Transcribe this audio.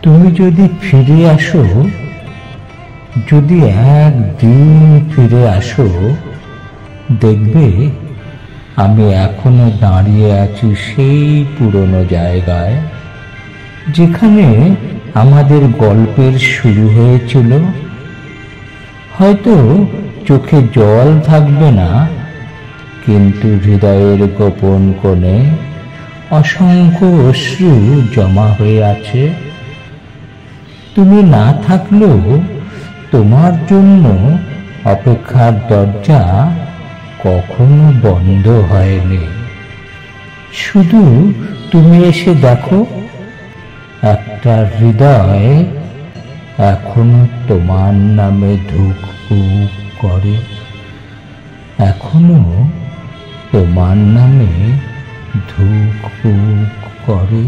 তুমি যদি ফিরে আসো, যদি একদিন ফিরে আসো, দেখবে আমি এখনো দাঁড়িয়ে আছি সেই পুরনো জায়গায়, যেখানে আমাদের গল্পের শুরু হয়েছিল। হয়তো চোখে জল থাকবে না, কিন্তু হৃদয়ের গোপন কোণে অসংখ্য অশ্রু জমা হয়ে আছে। তুমি না থাকলেও তোমার জন্য অপেক্ষার দরজা কখনো বন্ধ হয়নি। শুধু তুমি এসে দেখো, একটা হৃদয় এখনো তোমার নামে ধুকপুক করে, এখনো তোমার নামে ধুকপুক করে।